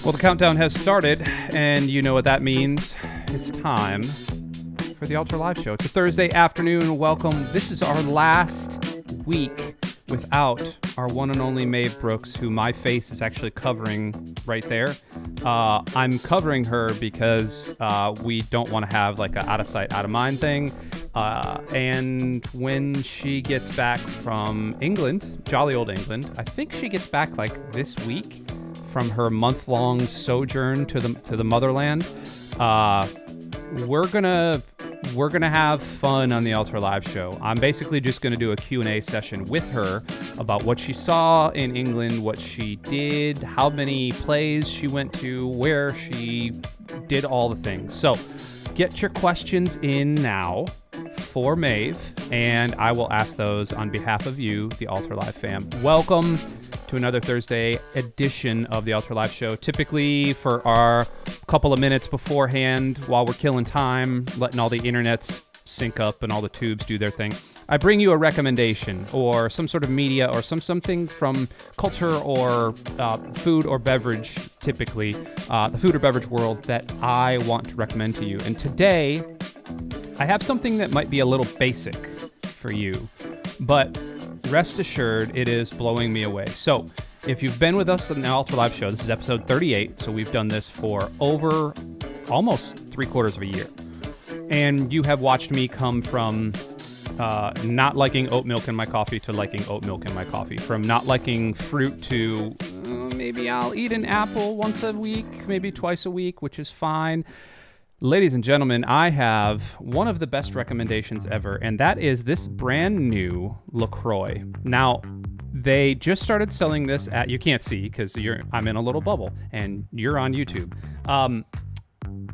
Well, the countdown has started, and you know what that means. It's time for the Ultra Live Show. It's a Thursday afternoon. Welcome. This is our last week without our one and only Maeve Brooks, who my face is actually covering right there. I'm covering her because we don't want to have like a out of sight, out of mind thing. And when she gets back from England, jolly old England, I think she gets back like this week from her month-long sojourn to the motherland. We're gonna have fun on the Ultra Live Show. I'm basically just gonna do a Q&A session with her about what she saw in England, what she did, how many plays she went to, where she did all the things. So get your questions in now for Maeve, and I will ask those on behalf of you, the Ultra Live fam. Welcome to another Thursday edition of the Ultra Live Show. Typically for our couple of minutes beforehand, while we're killing time, letting all the internets sync up and all the tubes do their thing, I bring you a recommendation or some sort of media or something from culture or food or beverage, typically the food or beverage world, that I want to recommend to you. And today, I have something that might be a little basic for you, but rest assured, it is blowing me away. So if you've been with us on the Ultra Live Show, this is episode 38, so we've done this for over almost 3/4 of a year. And you have watched me come from not liking oat milk in my coffee to liking oat milk in my coffee, from not liking fruit to maybe I'll eat an apple once a week, maybe twice a week, which is fine. Ladies and gentlemen, I have one of the best recommendations ever, and that is this brand new LaCroix. Now, they just started selling this at, you can't see because I'm in a little bubble and you're on YouTube.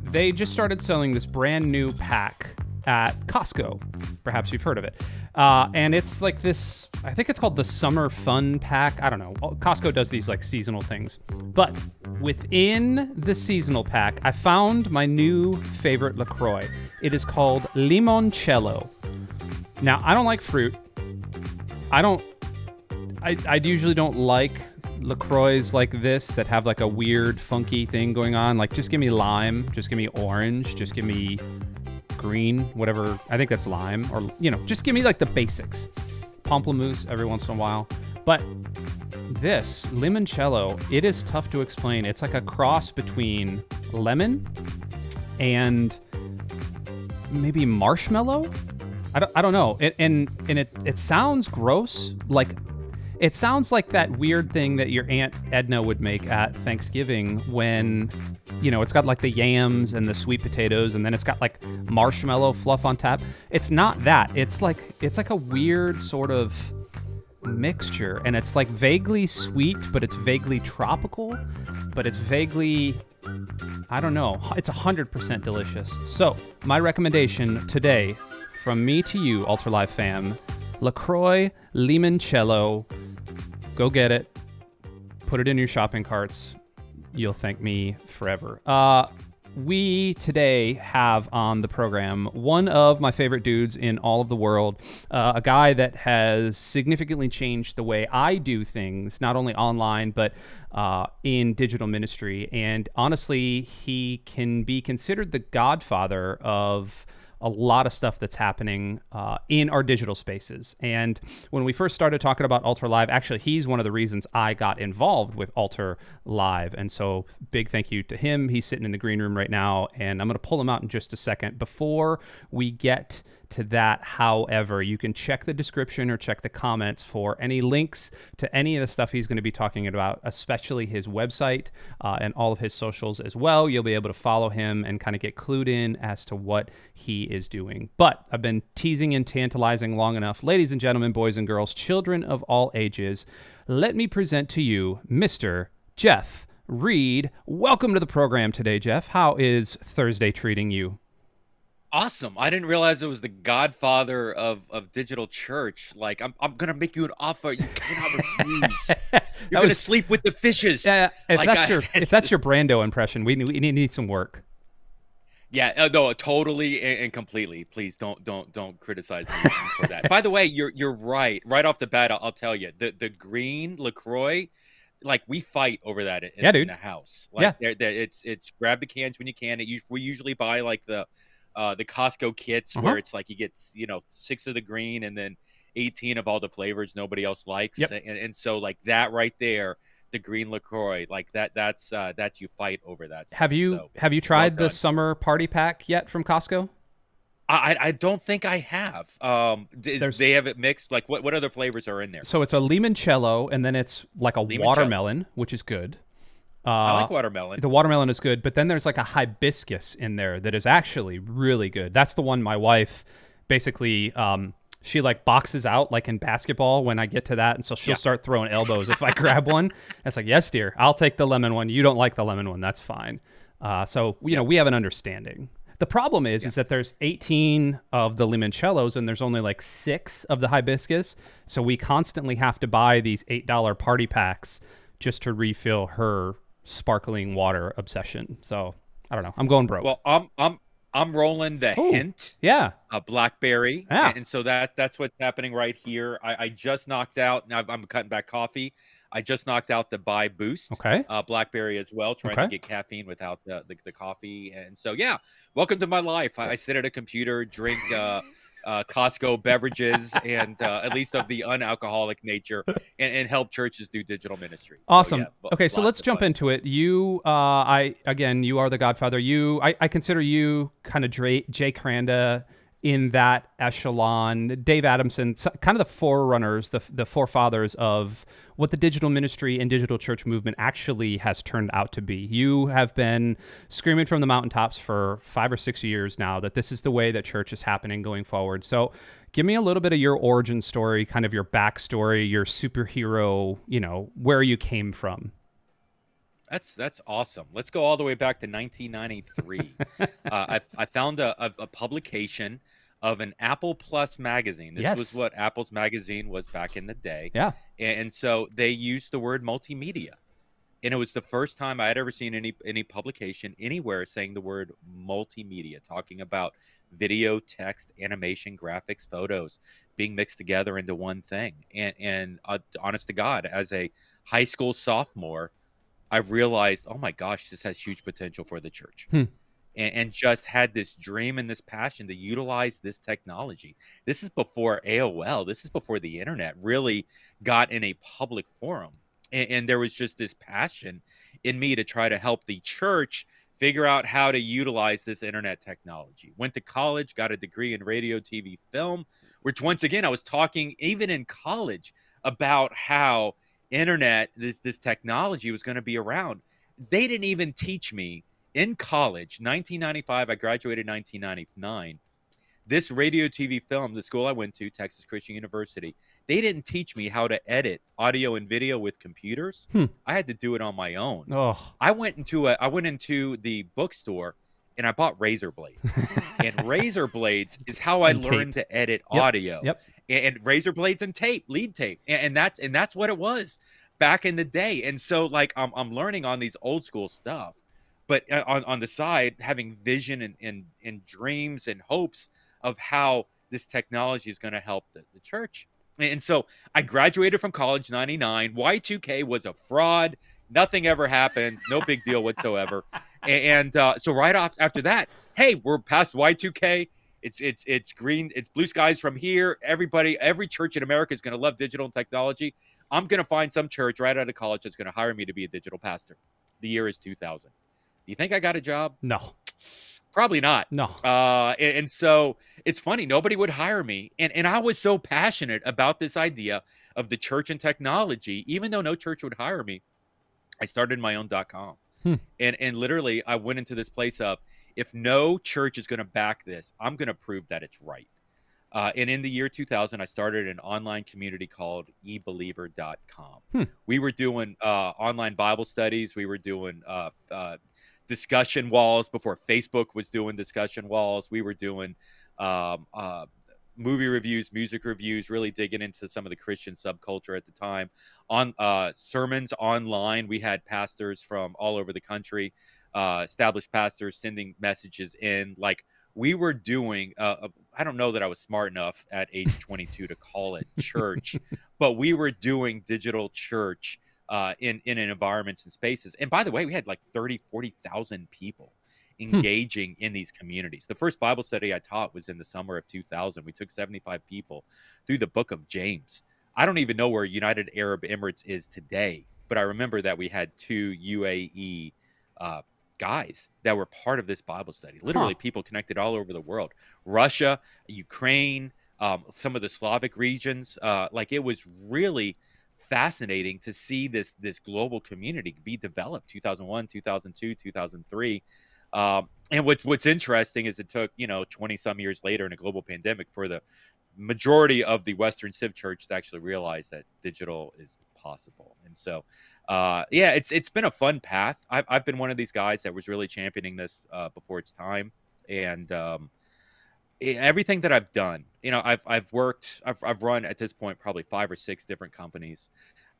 They just started selling this brand new pack at Costco. Perhaps you've heard of it. And it's like this, I think it's called the Summer Fun Pack. I don't know. Costco does these like seasonal things. But within the seasonal pack, I found my new favorite LaCroix. It is called Limoncello. Now, I don't like fruit. I usually don't like LaCroix like this that have like a weird, funky thing going on. Like, just give me lime. Just give me orange. Just give me green, whatever. I think that's lime, or just give me like the basics. Pamplemousse every once in a while. But this limoncello, it is tough to explain. It's like a cross between lemon and maybe marshmallow. I don't know. It sounds gross. Like, it sounds like that weird thing that your Aunt Edna would make at Thanksgiving when, it's got like the yams and the sweet potatoes, and then it's got like marshmallow fluff on top. It's not that. It's like a weird sort of mixture, and it's like vaguely sweet, but it's vaguely tropical, but it's vaguely, I don't know. It's 100% delicious. So my recommendation today from me to you, Ultra Live fam, LaCroix Limoncello. Go get it. Put it in your shopping carts. You'll thank me forever. We today have on the program one of my favorite dudes in all of the world, a guy that has significantly changed the way I do things, not only online, but in digital ministry. And honestly, he can be considered the godfather of a lot of stuff that's happening in our digital spaces. And when we first started talking about Ultra Live, actually, he's one of the reasons I got involved with Ultra Live. And so big thank you to him. He's sitting in the green room right now, and I'm going to pull him out in just a second. Before we get to that, however, you can check the description or check the comments for any links to any of the stuff he's going to be talking about, especially his website and all of his socials as well. You'll be able to follow him and kind of get clued in as to what he is doing. But I've been teasing and tantalizing long enough. Ladies and gentlemen, boys and girls, children of all ages, let me present to you Mr. Jeff Reed. Welcome to the program today, Jeff. How is Thursday treating you? Awesome. I didn't realize it was the godfather of digital church. Like, I'm going to make you an offer you cannot refuse. You're going to sleep with the fishes. Yeah, if that's your Brando impression, we need some work. Yeah, no, totally and completely. Please don't criticize me for that. By the way, you're right. Right off the bat, I'll tell you, the green LaCroix, like we fight over that Yeah, in dude. the house. Yeah. Like it's grab the cans when you can. We usually buy like the Costco kits Uh-huh. where it's like you get 6 of the green and then 18 of all the flavors nobody else likes. Yep. And so like that right there, the green LaCroix, like that's you fight over that stuff. Have you So well tried the done. summer party pack yet from Costco? I don't think I have. There's They have it mixed. Like what other flavors are in there? So it's a limoncello, and then it's like a Limoncello. watermelon, which is good. I Uh, like watermelon. the watermelon is good, but then there's like a hibiscus in there that is actually really good. That's the one my wife basically she like boxes out like in basketball when I get to that, and so she'll Yeah. start throwing elbows if I grab one. It's like, yes, dear, I'll take the lemon one. You don't like the lemon one, that's fine. So you know we have an understanding. The problem is that there's 18 of the limoncellos and there's only like 6 of the hibiscus. So we constantly have to buy these $8 party packs just to refill her sparkling water obsession. So I don't know. I'm going broke. Well, I'm rolling the hint. Yeah. Blackberry. Yeah. And so that's what's happening right here. I just knocked out. Now I'm cutting back coffee. I just knocked out the Buy Boost. Okay. Blackberry as well, trying to get caffeine without the coffee. And so yeah, welcome to my life. I sit at a computer, drink Costco beverages, and at least of the unalcoholic nature, and help churches do digital ministry. Awesome. So, yeah, Okay, so let's jump into it. You, you are the Godfather. I consider you kind of Jay Cranda in that echelon. Dave Adamson, kind of the forerunners, the forefathers of what the digital ministry and digital church movement actually has turned out to be. You have been screaming from the mountaintops for 5 or 6 years now that this is the way that church is happening going forward. So give me a little bit of your origin story, kind of your backstory, your superhero, where you came from. That's awesome. Let's go all the way back to 1993. I found a publication of an Apple Plus magazine. This was what Apple's magazine was back in the day. Yeah. And so they used the word multimedia. And it was the first time I had ever seen any publication anywhere saying the word multimedia, talking about video, text, animation, graphics, photos being mixed together into one thing. And honest to God, as a high school sophomore, I've realized, oh my gosh, this has huge potential for the church. And just had this dream and this passion to utilize this technology. This is before AOL. This is before the internet really got in a public forum. And there was just this passion in me to try to help the church figure out how to utilize this internet technology. Went to college, got a degree in radio, TV, film, which once again, I was talking even in college about how internet, this technology was going to be around. They didn't even teach me in college, 1995, I graduated 1999. This radio, TV, film, the school I went to, Texas Christian University, they didn't teach me how to edit audio and video with computers. I had to do it on my own. I went into the bookstore and I bought razor blades. And razor blades is how I learned to edit audio. And razor blades and tape, lead tape. And that's what it was back in the day. And so like I'm learning on these old school stuff. But on the side, having vision and dreams and hopes of how this technology is going to help the church. And so I graduated from college, 99. Y2K was a fraud. Nothing ever happened. No big deal whatsoever. And so right off after that, hey, we're past Y2K. It's green. It's blue skies from here. Every church in America is going to love digital and technology. I'm going to find some church right out of college that's going to hire me to be a digital pastor. The year is 2000. Do you think I got a job? No. Probably not. No. And so it's funny. Nobody would hire me. And I was so passionate about this idea of the church and technology, even though no church would hire me. I started my own .com. And literally I went into this place of, if no church is going to back this, I'm going to prove that it's right. And in the year 2000, I started an online community called ebeliever.com. We were doing online Bible studies. We were doing discussion walls before Facebook was doing discussion walls. We were doing movie reviews, music reviews, really digging into some of the Christian subculture at the time. On sermons online, we had pastors from all over the country, established pastors sending messages in. Like we were doing, I don't know that I was smart enough at age 22 to call it church, but we were doing digital church in environments and spaces. And by the way, we had like 40,000 people Hmm. engaging in these communities. The first Bible study I taught was in the summer of 2000. We took 75 people through the book of James. I don't even know where United Arab Emirates is today, but I remember that we had 2 UAE uh, guys that were part of this Bible study. Huh. Literally, people connected all over the world. Russia, Ukraine, some of the Slavic regions. Like, it was really fascinating to see this global community be developed. 2001, 2002, 2003. And what's interesting is it took 20 some years later in a global pandemic for the majority of the Western Civ Church to actually realize that digital is possible. And so, yeah, it's been a fun path. I've been one of these guys that was really championing this before its time, and everything that I've done, I've run at this point probably 5 or 6 different companies.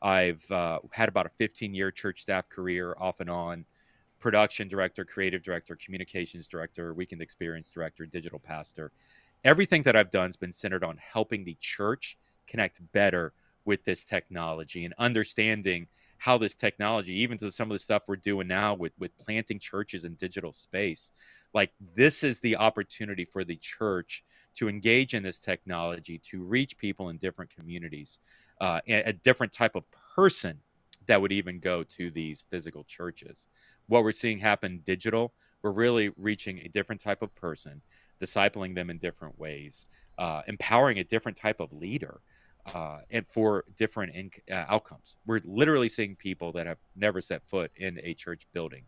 I've had about a 15-year church staff career off and on, production director, creative director, communications director, weekend experience director, digital pastor. Everything that I've done has been centered on helping the church connect better with this technology and understanding how this technology, even to some of the stuff we're doing now with planting churches in digital space, like, this is the opportunity for the church to engage in this technology, to reach people in different communities, a different type of person that would even go to these physical churches. What we're seeing happen digital, we're really reaching a different type of person, discipling them in different ways, empowering a different type of leader, and for different outcomes. We're literally seeing people that have never set foot in a church building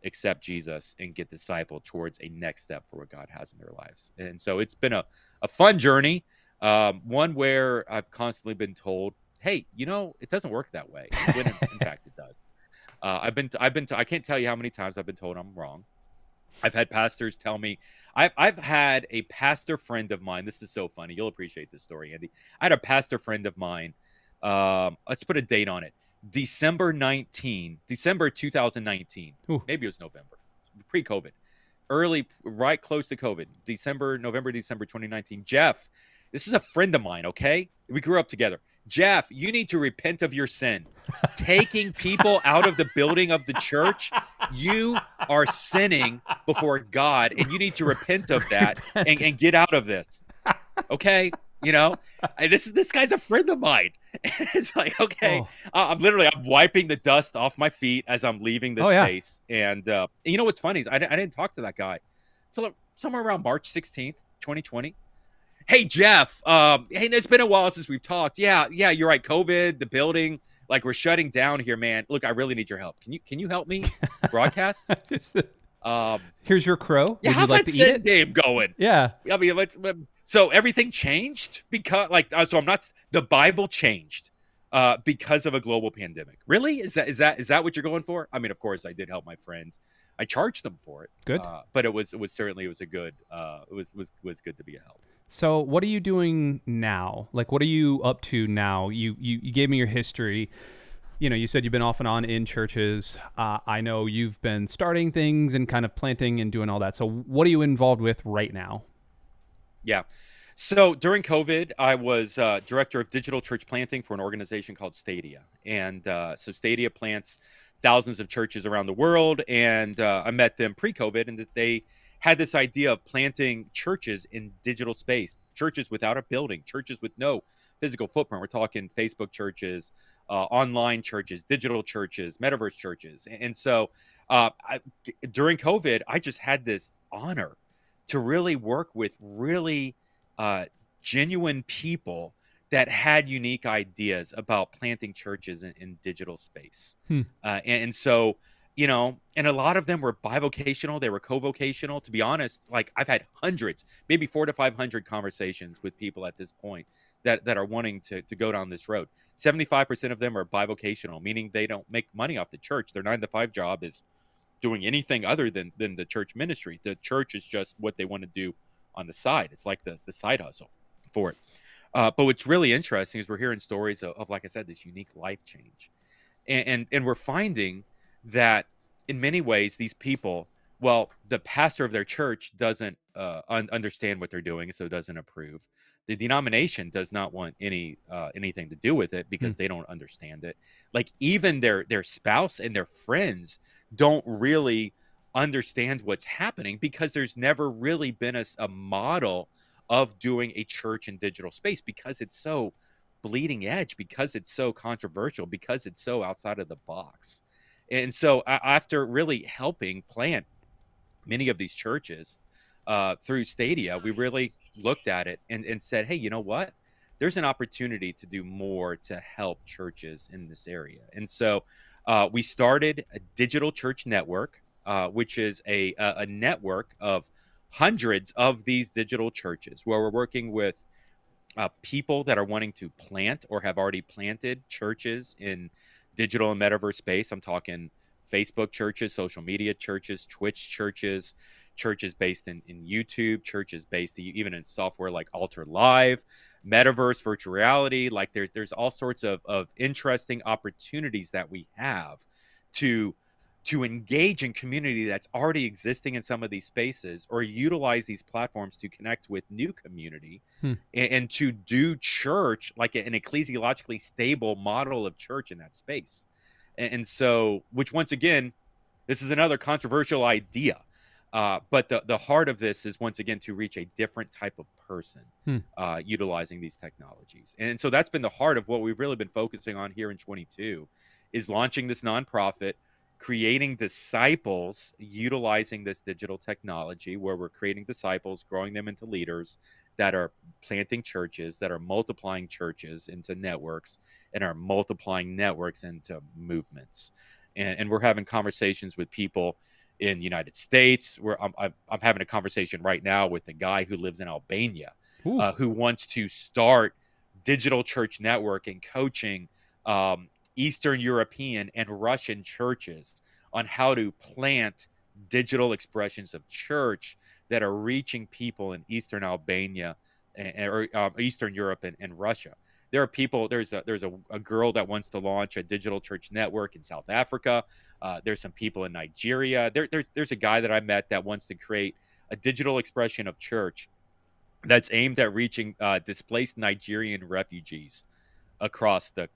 accept Jesus and get discipled towards a next step for what God has in their lives. And so it's been a fun journey, one where I've constantly been told, hey, it doesn't work that way, when in fact it does. I can't tell you how many times I've been told I'm wrong. I've had pastors tell me, I've had a pastor friend of mine. This is so funny. You'll appreciate this story, Andy. I had a pastor friend of mine. Let's put a date on it. December 2019. Ooh. Maybe it was November, pre-COVID, right close to COVID, November, December 2019. Jeff, this is a friend of mine, okay? We grew up together. Jeff, you need to repent of your sin. Taking people out of the building of the church, you are sinning before God, and you need to repent of that and get out of this. Okay? This guy's a friend of mine. It's like, okay, I'm wiping the dust off my feet as I'm leaving this space. And what's funny is I didn't talk to that guy until somewhere around March 16th, 2020. Hey, Jeff, hey, it's been a while since we've talked. Yeah, you're right. COVID, the building, like, we're shutting down here, man. Look, I really need your help. Can you help me broadcast? Here's your crow. Yeah, Would how's you like that to eat sin it? game going? Yeah. I mean, so everything changed because, so I'm not. The Bible changed because of a global pandemic. Really? Is that what you're going for? I mean, of course, I did help my friends. I charged them for it. Good. But it was certainly a good. It was good to be a help. So what are you doing now? Like, what are you up to now? You gave me your history. You said you've been off and on in churches. I know you've been starting things and kind of planting and doing all that. So what are you involved with right now? Yeah. So during COVID, I was director of digital church planting for an organization called Stadia. And so Stadia plants thousands of churches around the world. And I met them pre-COVID, and they had this idea of planting churches in digital space, churches without a building, churches with no physical footprint. We're talking Facebook churches, online churches, digital churches, metaverse churches. And so during COVID, I just had this honor to really work with really genuine people that had unique ideas about planting churches in digital space. And so, and a lot of them were bivocational. They were co-vocational. To be honest, like, I've had hundreds, maybe 400 to 500 conversations with people at this point that are wanting to go down this road. 75% of them are bivocational, meaning they don't make money off the church. Their 9-to-5 job is doing anything other than the church ministry. The church is just what they want to do on the side. It's like the side hustle for it. But what's really interesting is we're hearing stories of, like I said, this unique life change. And we're finding that in many ways, these people, Well, the pastor of their church doesn't understand what they're doing, so doesn't approve. The denomination does not want anything to do with it Hmm. because they don't understand it. Like even their spouse and their friends don't really understand what's happening because there's never really been a model of doing a church in digital space because it's so bleeding edge, because it's so controversial, because it's so outside of the box. And so after really helping plant many of these churches through Stadia, we really looked at it and said, hey, you know what? There's an opportunity to do more to help churches in this area. And so we started a digital church network, which is a network of hundreds of these digital churches where we're working with people that are wanting to plant or have already planted churches in digital and metaverse space. I'm talking Facebook churches, social media churches, Twitch churches, churches based in YouTube, churches based even in software like Alter Live, metaverse, virtual reality. Like there's all sorts of interesting opportunities that we have to engage in community that's already existing in some of these spaces or utilize these platforms to connect with new community Hmm. and to do church like an ecclesiologically stable model of church in that space. And so, which once again, this is another controversial idea. But the heart of this is once again to reach a different type of person Hmm. utilizing these technologies. And so that's been the heart of what we've really been focusing on here in 22 is launching this nonprofit, creating disciples utilizing this digital technology where we're creating disciples, growing them into leaders that are planting churches, that are multiplying churches into networks and are multiplying networks into movements. And we're having conversations with people in the United States. Where I'm having a conversation right now with a guy who lives in Albania, Ooh. who wants to start digital church network and coaching Eastern European and Russian churches on how to plant digital expressions of church that are reaching people in Eastern Albania or Eastern Europe and Russia. There are people. There's a girl that wants to launch a digital church network in South Africa. There's some people in Nigeria. There's a guy that I met that wants to create a digital expression of church that's aimed at reaching displaced Nigerian refugees across the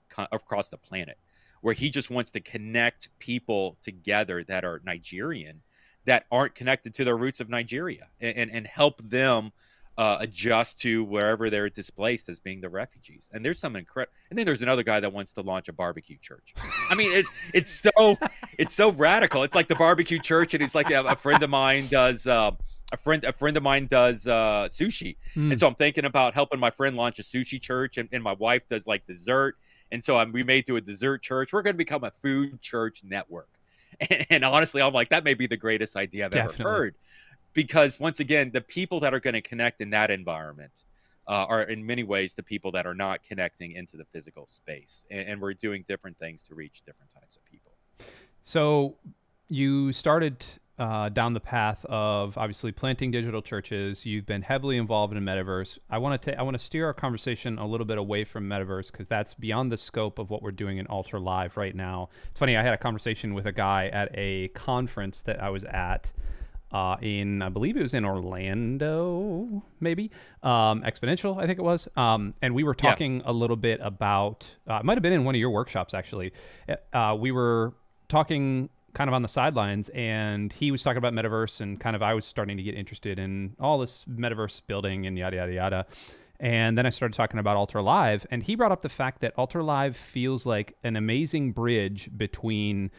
planet, where he just wants to connect people together that are Nigerian that aren't connected to their roots of Nigeria and help them adjust to wherever they're displaced as being the refugees. And there's some incredible. And then there's another guy that wants to launch a barbecue church. I mean, it's so radical. It's like the barbecue church, and it's like a friend of mine does. A friend of mine does sushi, Hmm. and so I'm thinking about helping my friend launch a sushi church, and my wife does like dessert, and so we may do a dessert church. We're going to become a food church network, and honestly, I'm like that may be the greatest idea I've ever Definitely. heard, because once again, the people that are going to connect in that environment are in many ways the people that are not connecting into the physical space, and we're doing different things to reach different types of people. So you started down the path of obviously planting digital churches. You've been heavily involved in metaverse. I want to steer our conversation a little bit away from metaverse because that's beyond the scope of what we're doing in Ultra Live right now. It's funny. I had a conversation with a guy at a conference that I was at. I believe it was in Orlando, maybe Exponential, I think it was. And we were Yeah. talking a little bit about. It might have been in one of your workshops, actually. We were talking kind of on the sidelines, and he was talking about metaverse, and kind of I was starting to get interested in all this metaverse building and yada yada yada. And then I started talking about Alter Live, and he brought up the fact that Alter Live feels like an amazing bridge between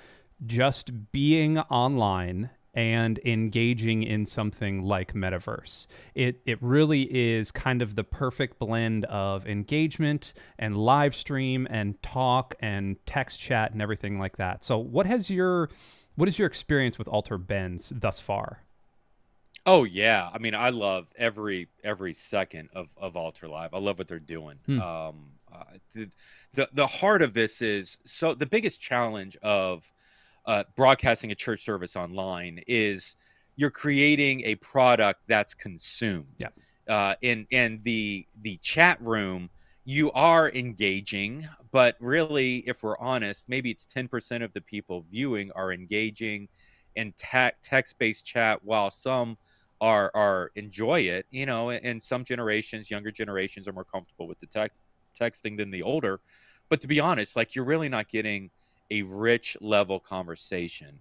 just being online and engaging in something like metaverse. It really is kind of the perfect blend of engagement and live stream and talk and text chat and everything like that. So what is your experience with Alter been thus far? Oh yeah, I mean, I love every second of Ultra Live. I love what they're doing. Hmm. The heart of this is so the biggest challenge of broadcasting a church service online is you're creating a product that's consumed. Yeah. In the chat room, you are engaging, but really, if we're honest, maybe it's 10% of the people viewing are engaging and text-based chat, while some are enjoy it, and some generations, younger generations, are more comfortable with the texting than the older. But to be honest, like, you're really not getting a rich level conversation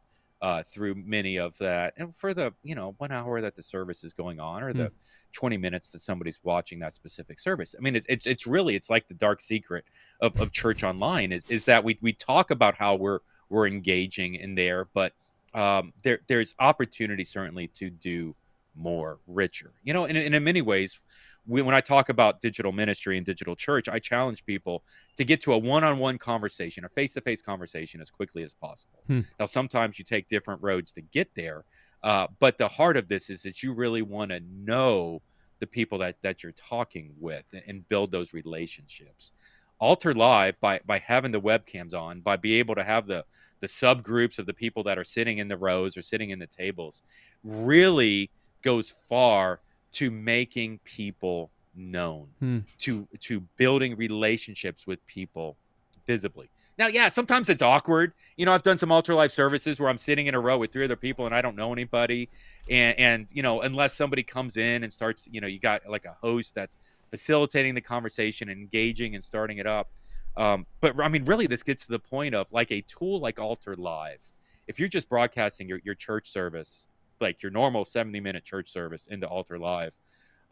through many of that. And for the 1 hour that the service is going on, or Hmm. the 20 minutes that somebody's watching that specific service. I mean, it's really, it's like the dark secret of church online is that we talk about how we're engaging in there, but there's opportunity certainly to do more richer. And in many ways, when I talk about digital ministry and digital church, I challenge people to get to a one-on-one conversation, a face-to-face conversation, as quickly as possible. Hmm. Now, sometimes you take different roads to get there, but the heart of this is that you really want to know the people that you're talking with, and build those relationships. Alter Live, by having the webcams on, by being able to have the subgroups of the people that are sitting in the rows or sitting in the tables, really goes far to making people known, Hmm. to building relationships with people visibly. Now, yeah, sometimes it's awkward. I've done some Altar Life services where I'm sitting in a row with 3 other people and I don't know anybody. And unless somebody comes in and starts, you got like a host that's facilitating the conversation and engaging and starting it up. But I mean, really, this gets to the point of, like, a tool like Altar Live. If you're just broadcasting your church service, like your normal 70-minute church service, into Altar Live,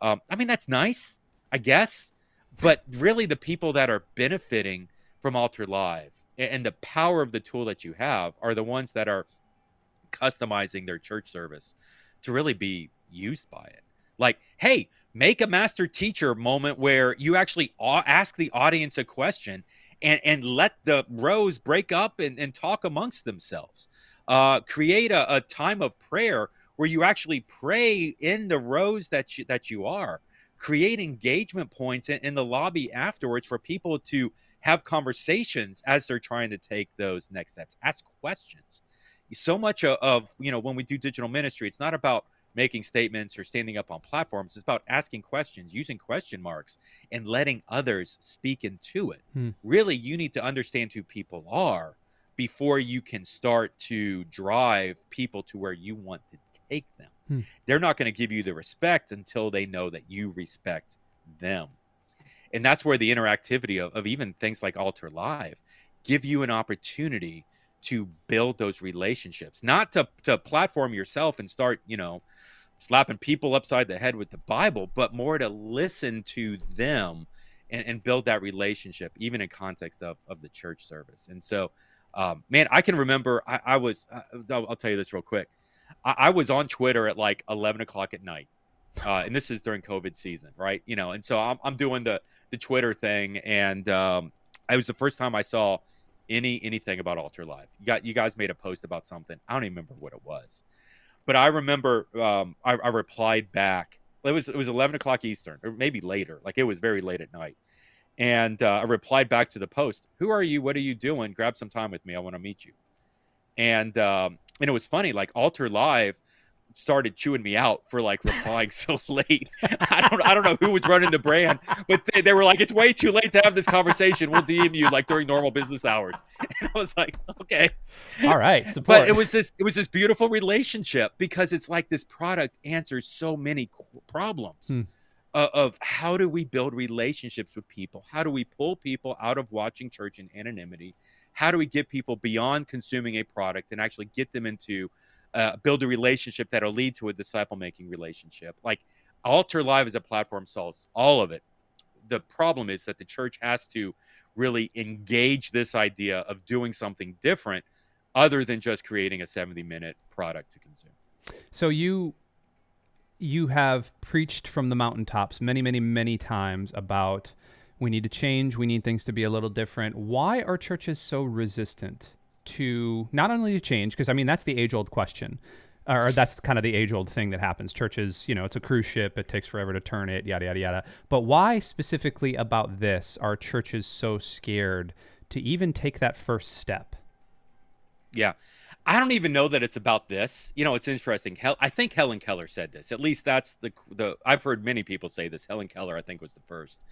I mean, that's nice, I guess. But really, the people that are benefiting from Altar Live and the power of the tool that you have are the ones that are customizing their church service to really be used by it. Like, hey, make a master teacher moment where you actually ask the audience a question, and let the rows break up and talk amongst themselves. Create a time of prayer where you actually pray in the rows that you are. Create engagement points in the lobby afterwards for people to have conversations as they're trying to take those next steps. Ask questions. So much of when we do digital ministry, it's not about making statements or standing up on platforms. It's about asking questions, using question marks, and letting others speak into it. Hmm. Really, you need to understand who people are before you can start to drive people to where you want to take them. Hmm. They're not going to give you the respect until they know that you respect them. And that's where the interactivity of even things like Altar Live give you an opportunity to build those relationships, not to platform yourself and start, slapping people upside the head with the Bible, but more to listen to them, and build that relationship, even in context of the church service. And so, man, I can remember I was, I'll tell you this real quick. I was on Twitter at like 11 o'clock at night. And this is during COVID season, right? And so I'm doing the Twitter thing, and it was the first time I saw anything about Altar Live. You guys made a post about something. I don't even remember what it was, but I remember I replied back. It was 11 o'clock Eastern, or maybe later. Like, it was very late at night, and I replied back to the post. Who are you? What are you doing? Grab some time with me. I want to meet you. And it was funny. Like, Altar Live started chewing me out for like replying so late. I don't know who was running the brand, but they were like, it's way too late to have this conversation. We'll DM you like during normal business hours. And I was like, okay. All right. Support. But it was this beautiful relationship, because it's like this product answers so many problems. Hmm. Of how do we build relationships with people? How do we pull people out of watching church in anonymity? How do we get people beyond consuming a product and actually get them into build a relationship that'll lead to a disciple-making relationship? Like, Altar Live as a platform solves all of it. The problem is that the church has to really engage this idea of doing something different other than just creating a 70-minute product to consume. So you have preached from the mountaintops many, many, many times about we need to change, we need things to be a little different. Why are churches so resistant to not only to change, because I mean, that's the age-old question, or that's kind of the age-old thing that happens. Churches, it's a cruise ship, it takes forever to turn it, yada, yada, yada. But why specifically about this are churches so scared to even take that first step? Yeah. I don't even know that it's about this. It's interesting. I think Helen Keller said this. At least that's the I've heard many people say this. Helen Keller, I think, was the first.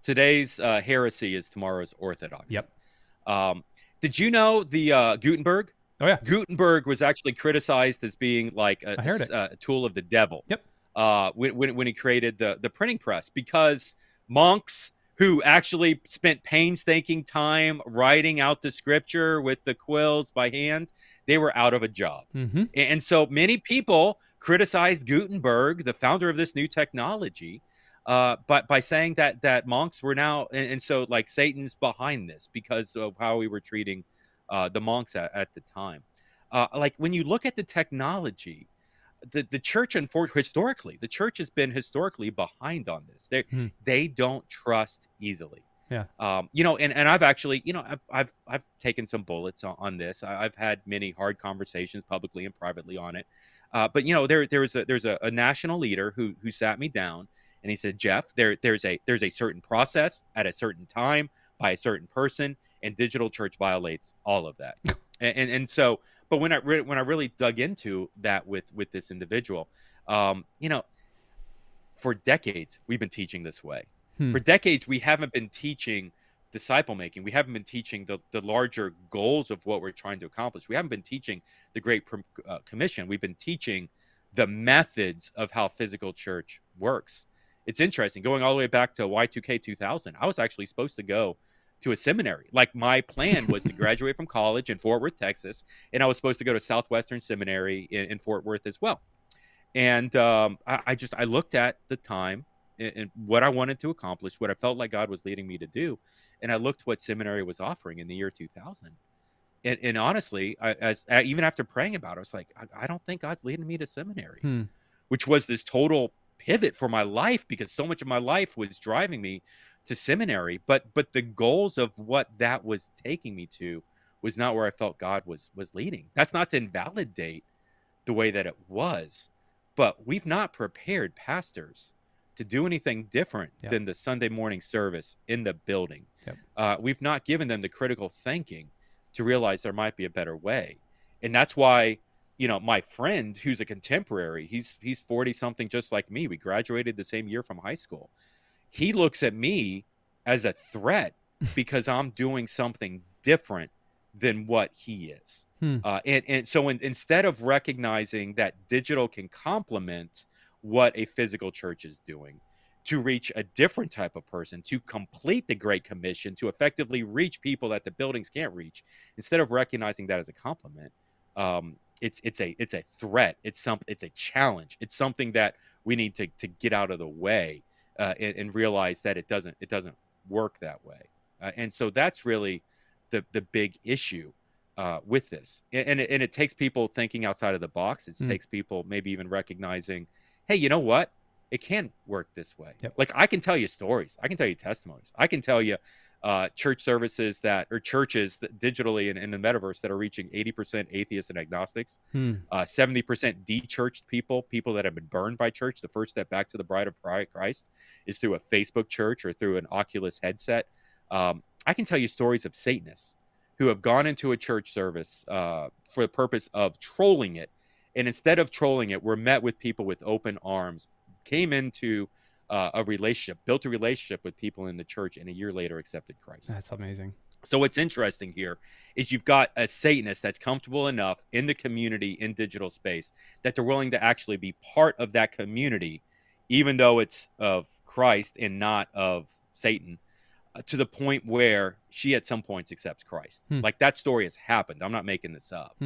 Today's heresy is tomorrow's orthodoxy. Yep. Did you know the Gutenberg? Oh yeah, Gutenberg was actually criticized as being like I heard it. a tool of the devil. Yep. When he created the printing press, because monks who actually spent painstaking time writing out the scripture with the quills by hand, they were out of a job. Mm-hmm. And so many people criticized Gutenberg, the founder of this new technology, but by saying that monks were now, and so like Satan's behind this because of how we were treating the monks at the time. Like when you look at the technology, the church, historically, the church has been historically behind on this. They don't trust easily. Yeah. And I've actually, I've taken some bullets on this. I've had many hard conversations publicly and privately on it. But there's a national leader who sat me down and he said, Jeff, there's a certain process at a certain time by a certain person, and digital church violates all of that. and so, but when I really dug into that with this individual, for decades we've been teaching this way. For decades we haven't been teaching disciple making. We haven't been teaching the larger goals of what we're trying to accomplish. We haven't been teaching the Great Commission. We've been teaching the methods of how physical church works. It's interesting, going all the way back to Y2K 2000. I was actually supposed to go to a seminary. Like my plan was to graduate from college in Fort Worth, Texas, and I was supposed to go to Southwestern Seminary in Fort Worth as well. And I looked at the time and what I wanted to accomplish, what I felt like God was leading me to do, and I looked what seminary was offering in the year 2000. And honestly, even after praying about it, I was like, I don't think God's leading me to seminary, which was this total pivot for my life, because so much of my life was driving me to seminary. But the goals of what that was taking me to was not where I felt God was leading. That's not to invalidate the way that it was, but we've not prepared pastors to do anything different than the Sunday morning service in the building. We've not given them the critical thinking to realize there might be a better way. And that's why, my friend who's a contemporary, he's 40 something, just like me. We graduated the same year from high school. He looks at me as a threat because I'm doing something different than what he is. And so instead of recognizing that digital can complement what a physical church is doing to reach a different type of person, to complete the Great Commission, to effectively reach people that the buildings can't reach, instead of recognizing that as a compliment, it's a threat. It's a challenge. It's something that we need to get out of the way and realize that it doesn't work that way. And so that's really the big issue with this. And it takes people thinking outside of the box. It takes people maybe even recognizing, hey, you know what? It can work this way. Like I can tell you stories. I can tell you testimonies. I can tell you church services or churches that digitally in the metaverse that are reaching 80% atheists and agnostics, 70% de-churched people that have been burned by church. The first step back to the bride of Christ is through a Facebook church or through an Oculus headset. I can tell you stories of Satanists who have gone into a church service for the purpose of trolling it. And instead of trolling it, we're met with people with open arms, came into a relationship, built a relationship with people in the church, and a year later accepted Christ. That's amazing. So what's interesting here is you've got a Satanist that's comfortable enough in the community in digital space that they're willing to actually be part of that community, even though it's of Christ and not of Satan, to the point where she at some points accepts Christ. Like that story has happened. I'm not making this up.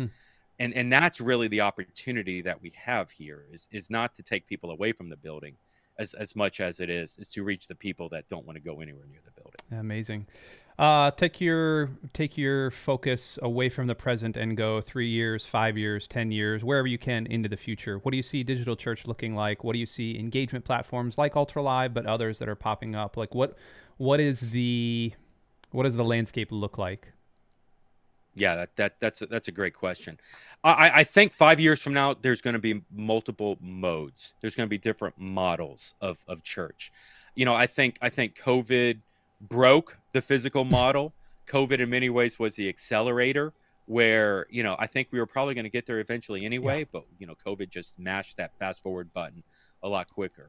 And that's really the opportunity that we have here is not to take people away from the building as much as it is to reach the people that don't want to go anywhere near the building. Amazing. Take your focus away from the present and go 3 years, 5 years, 10 years, wherever you can into the future. What do you see digital church looking like? What do you see engagement platforms like Ultra Live, but others that are popping up? Like what does the landscape look like? Yeah, that's a great question. I think 5 years from now, there's going to be multiple modes. There's going to be different models of church. I think COVID broke the physical model. COVID in many ways was the accelerator where, I think we were probably going to get there eventually anyway, but COVID just mashed that fast forward button a lot quicker.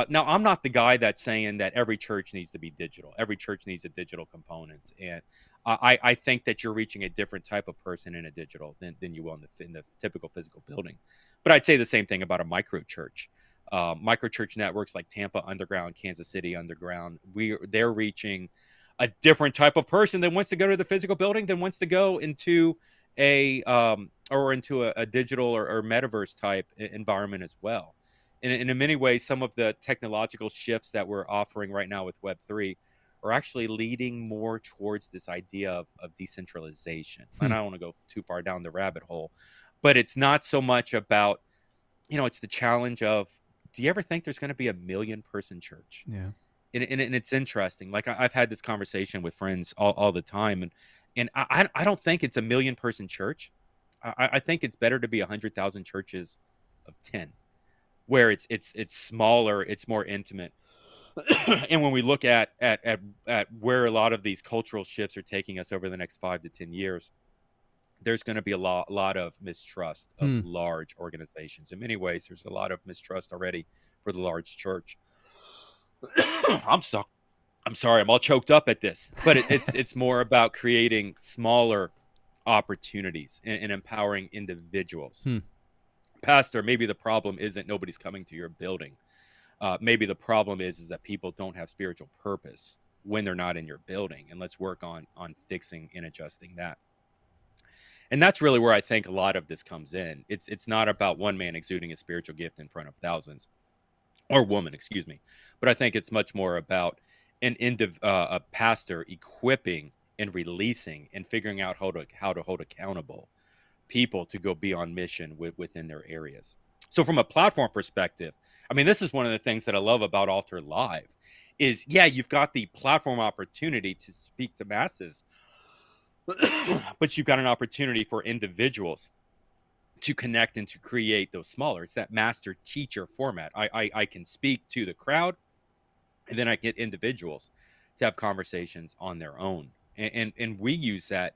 Now, I'm not the guy that's saying that every church needs to be digital. Every church needs a digital component, and I think that you're reaching a different type of person in a digital than you will in the typical physical building. But I'd say the same thing about a micro church. Micro church networks like Tampa Underground, Kansas City Underground, they're reaching a different type of person that wants to go to the physical building, than wants to go into a digital or metaverse type environment as well. And in many ways, some of the technological shifts that we're offering right now with Web3 are actually leading more towards this idea of decentralization. And I don't want to go too far down the rabbit hole, but it's not so much about, it's the challenge of, do you ever think there's going to be a 1,000,000-person church? Yeah. And it's interesting. Like I've had this conversation with friends all the time, and I don't think it's a 1,000,000-person church. I think it's better to be 100,000 churches of 10, where it's smaller, it's more intimate. And when we look at where a lot of these cultural shifts are taking us over the next 5 to 10 years, there's going to be a lot of mistrust of large organizations. In many ways, there's a lot of mistrust already for the large church. I'm sorry, I'm all choked up at this, but it's more about creating smaller opportunities and empowering individuals. Pastor, maybe the problem isn't nobody's coming to your building. Maybe the problem is that people don't have spiritual purpose when they're not in your building, and let's work on fixing and adjusting that. And that's really where I think a lot of this comes in. It's not about one man exuding a spiritual gift in front of thousands, or woman, excuse me, but I think it's much more about a pastor equipping and releasing and figuring out how to hold accountable people to go be on mission within their areas. So from a platform perspective, I mean, this is one of the things that I love about Altar Live is, yeah, you've got the platform opportunity to speak to masses, but you've got an opportunity for individuals to connect and to create those smaller. It's that master teacher format. I can speak to the crowd, and then I get individuals to have conversations on their own. And we use that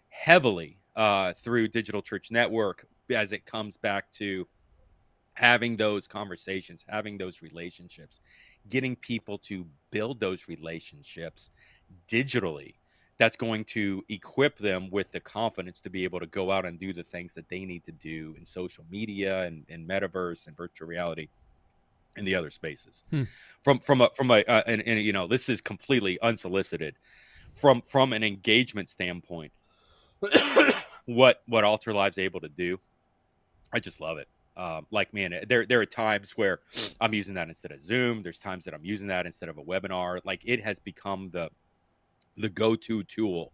heavily through Digital Church Network, as it comes back to having those conversations, having those relationships, getting people to build those relationships digitally. That's going to equip them with the confidence to be able to go out and do the things that they need to do in social media and metaverse and virtual reality and the other spaces. And this is completely unsolicited from an engagement standpoint. what Altar Live's able to do, I just love it. Like, man, there are times where I'm using that instead of Zoom. There's times that I'm using that instead of a webinar. Like, it has become the go-to tool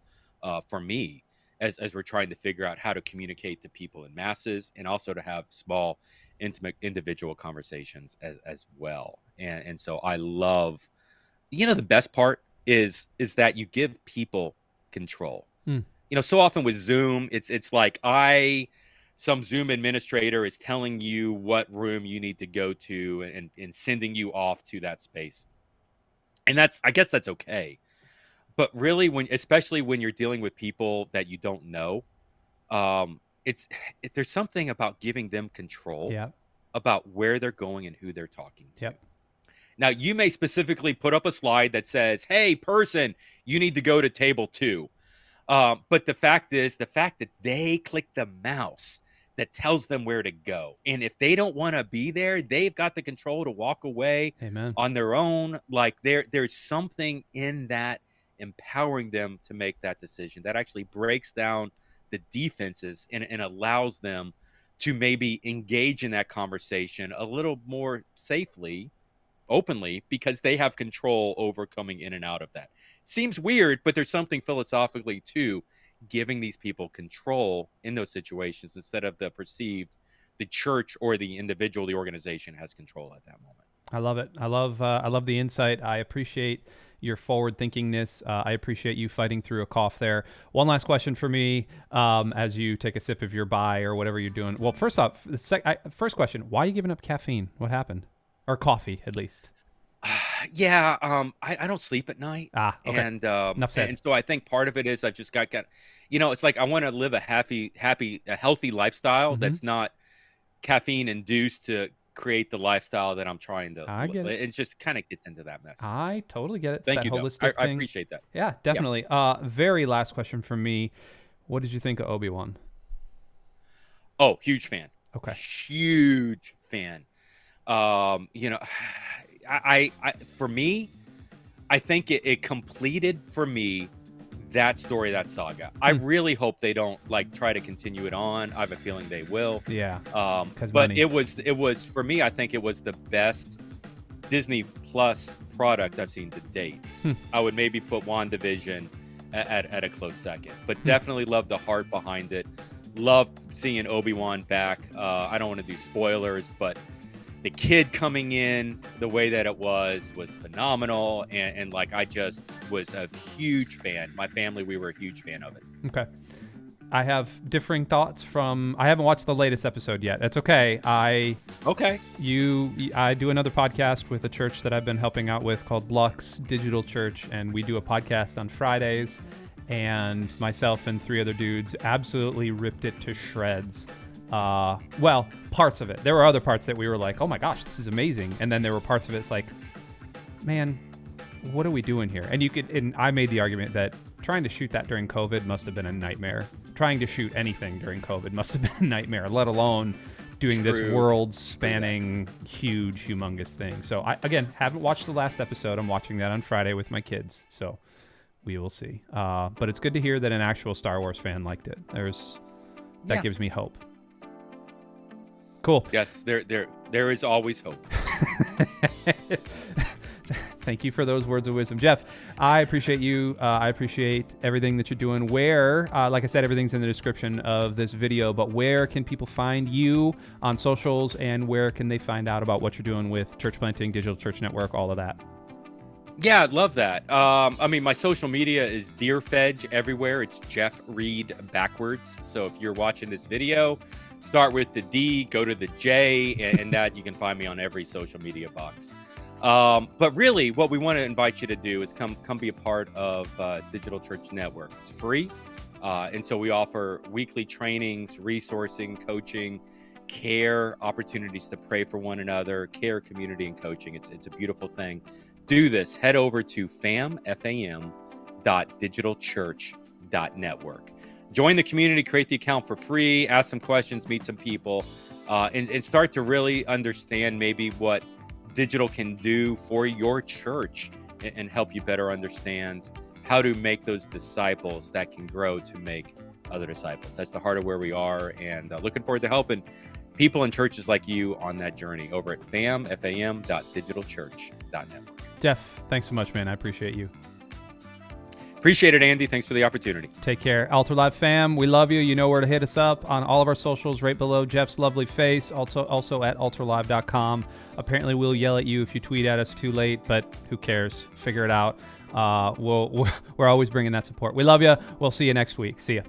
for me as we're trying to figure out how to communicate to people in masses, and also to have small, intimate, individual conversations as well. And so I love, the best part is that you give people control. So often with Zoom, it's like some Zoom administrator is telling you what room you need to go to and sending you off to that space. And I guess that's okay. But really, especially when you're dealing with people that you don't know, there's something about giving them control about where they're going and who they're talking to. Now, you may specifically put up a slide that says, "Hey, person, you need to go to table 2." But the fact that they click the mouse that tells them where to go, and if they don't want to be there, they've got the control to walk away on their own. Like, there's something in that empowering them to make that decision that actually breaks down the defenses and allows them to maybe engage in that conversation a little more safely, openly, because they have control over coming in and out of that. Seems weird, but there's something philosophically to giving these people control in those situations instead of the church or the individual, the organization has control at that moment. I love it. I love the insight. I appreciate your forward thinkingness. I appreciate you fighting through a cough there. One last question for me, as you take a sip of your bai or whatever you're doing. Well, first off, first question: why are you giving up caffeine? What happened? Or coffee, at least. I don't sleep at night. Okay. And Enough said. And so I think part of it is I've just got it's like I want to live a healthy lifestyle that's not caffeine induced to create the lifestyle that I'm trying to. I get it. It just kind of gets into that mess. I totally get it. It's Thank that you, though. holistic I thing. appreciate that. Yeah, definitely. Very last question from me. What did you think of Obi-Wan? Oh, huge fan. Okay. Huge fan. You know, I for me, I think it completed for me that story, that saga. I really hope they don't like try to continue it on. I have a feeling they will. Yeah. But money. it was for me, I think it was the best Disney Plus product I've seen to date. I would maybe put WandaVision at a close second, but definitely love the heart behind it. Loved seeing Obi-Wan back. I don't want to do spoilers, but the kid coming in the way that it was phenomenal, and like I just was a huge fan. My family, we were a huge fan of it. Okay. I have differing thoughts I haven't watched the latest episode yet. That's okay. I do another podcast with a church that I've been helping out with called Lux Digital Church, and we do a podcast on Fridays, and myself and 3 other dudes absolutely ripped it to shreds. Well, parts of it. There were other parts that we were like, oh my gosh, this is amazing. And then there were parts of it's like, man, what are we doing here? And I made the argument that trying to shoot that during COVID must have been a nightmare. Trying to shoot anything during COVID must have been a nightmare, let alone doing this world-spanning, huge, humongous thing. So I, again, haven't watched the last episode. I'm watching that on Friday with my kids. So we will see. But it's good to hear that an actual Star Wars fan liked it. That gives me hope. Cool. Yes, there is always hope. Thank you for those words of wisdom. Jeff, I appreciate you. I appreciate everything that you're doing. Where, like I said, everything's in the description of this video, but where can people find you on socials, and where can they find out about what you're doing with Church Planting, Digital Church Network, all of that? Yeah, I'd love that. I mean, my social media is DeerFedge everywhere. It's Jeff Reed backwards. So if you're watching this video, start with the D, go to the J, and that you can find me on every social media box. But really, what we want to invite you to do is come be a part of Digital Church Network. It's free, and so we offer weekly trainings, resourcing, coaching, care, opportunities to pray for one another, care, community, and coaching. It's a beautiful thing. Do this. Head over to fam.digitalchurch.network. Join the community, create the account for free, ask some questions, meet some people, and start to really understand maybe what digital can do for your church and help you better understand how to make those disciples that can grow to make other disciples. That's the heart of where we are, and looking forward to helping people in churches like you on that journey over at fam.digitalchurch.network. Jeff, thanks so much, man. I appreciate you. Appreciate it, Andy. Thanks for the opportunity. Take care. Altar Live fam, we love you. You know where to hit us up on all of our socials right below Jeff's lovely face. Also at altarlive.com. Apparently, we'll yell at you if you tweet at us too late, but who cares? Figure it out. We're always bringing that support. We love you. We'll see you next week. See ya.